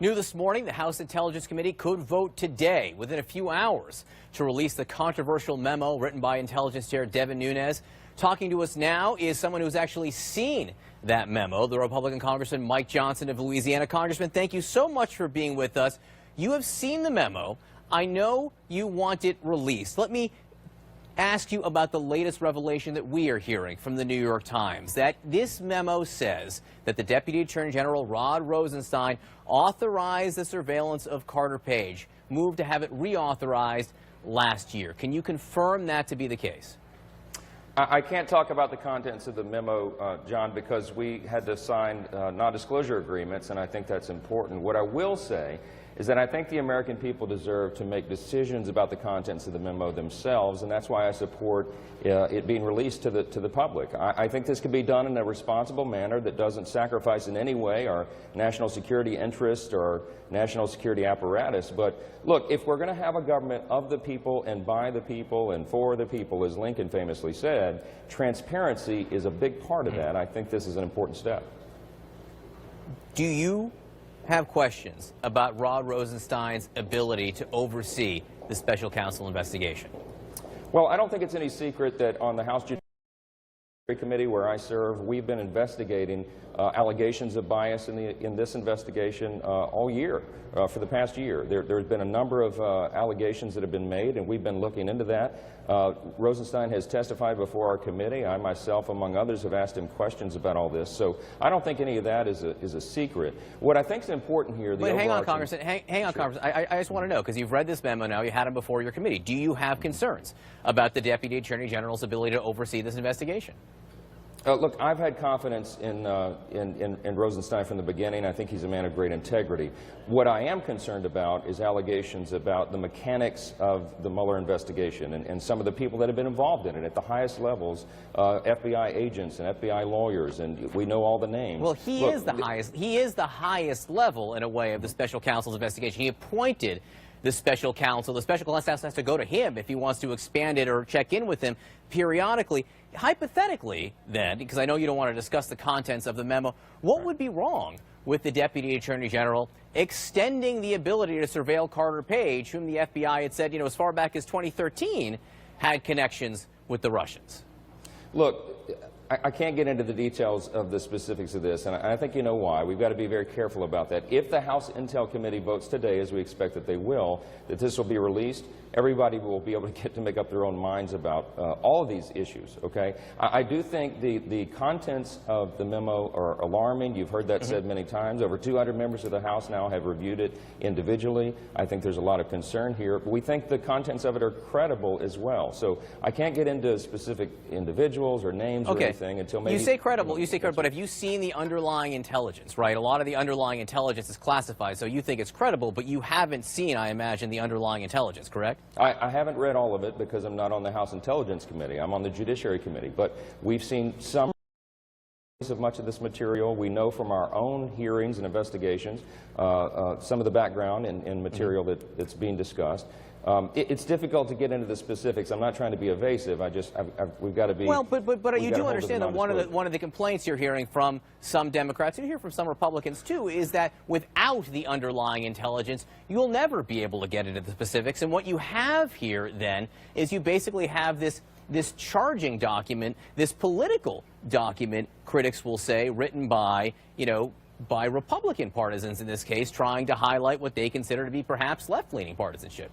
New this morning, the House Intelligence Committee could vote today, within a few hours, to release the controversial memo written by Intelligence Chair Devin Nunes. Talking to us now is someone who's actually seen that memo, the Republican Congressman Mike Johnson of Louisiana. Congressman, thank you so much for being with us. You have seen the memo. I know you want it released. Let me ask you about the latest revelation that we are hearing from the New York Times, that this memo says that the Deputy Attorney General Rod Rosenstein authorized the surveillance of Carter Page, moved to have it reauthorized last year. Can you confirm that to be the case? I can't talk about the contents of the memo, John, because we had to sign non-disclosure agreements, and I think that's important. What I will say is that I think the American people deserve to make decisions about the contents of the memo themselves, and that's why I support it being released to the public. I think this can be done in a responsible manner that doesn't sacrifice in any way our national security interests or national security apparatus. But look, if we're going to have a government of the people and by the people and for the people, as Lincoln famously said, transparency is a big part of that. I think this is an important step. Do you have questions about Rod Rosenstein's ability to oversee the special counsel investigation? Well, I don't think it's any secret that on the House Judiciary Committee where I serve, we've been investigating allegations of bias in this investigation all year, for the past year. There's been a number of allegations that have been made, and we've been looking into that. Rosenstein has testified before our committee. I myself, among others, have asked him questions about all this. So I don't think any of that is a secret. What I think is important here... Wait, hang on, Congressman. Hang on, Congressman. I just want to know, because you've read this memo now, you had him before your committee. Do you have concerns about the Deputy Attorney General's ability to oversee this investigation? Look, I've had confidence in Rosenstein from the beginning. I think he's a man of great integrity. What I am concerned about is allegations about the mechanics of the Mueller investigation and some of the people that have been involved in it at the highest levels, FBI agents and FBI lawyers, and we know all the names. Well, he is the highest level, in a way, of the special counsel's investigation. He appointed the special counsel. The special counsel has to go to him if he wants to expand it or check in with him periodically. Hypothetically, then, because I know you don't want to discuss the contents of the memo, what would be wrong with the Deputy Attorney General extending the ability to surveil Carter Page, whom the FBI had said, as far back as 2013, had connections with the Russians? Look, I can't get into the details of the specifics of this, and I think you know why. We've got to be very careful about that. If the House Intel Committee votes today, as we expect that they will, that this will be released, everybody will be able to get to make up their own minds about all of these issues, okay? I do think the contents of the memo are alarming. You've heard that said many times. Over 200 members of the House now have reviewed it individually. I think there's a lot of concern here, but we think the contents of it are credible as well. So I can't get into specific individuals or names or anything until maybe... You say credible, but have you seen the underlying intelligence, right? A lot of the underlying intelligence is classified, so you think it's credible, but you haven't seen, I imagine, the underlying intelligence, correct? I haven't read all of it because I'm not on the House Intelligence Committee. I'm on the Judiciary Committee. But we've seen some of much of this material. We know from our own hearings and investigations some of the background and material that's being discussed. It's difficult to get into the specifics. I'm not trying to be evasive. We've got to be... Well, but you do understand that one of the complaints you're hearing from some Democrats, you hear from some Republicans too, is that without the underlying intelligence, you'll never be able to get into the specifics. And what you have here, then, is you basically have this charging document, this political document, critics will say, written by, by Republican partisans in this case, trying to highlight what they consider to be perhaps left-leaning partisanship.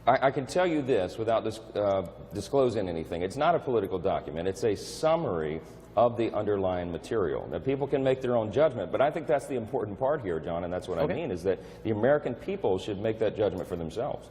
I can tell you this without disclosing anything. It's not a political document. It's a summary of the underlying material. Now, people can make their own judgment, but I think that's the important part here, John, and that's what I mean, is that the American people should make that judgment for themselves.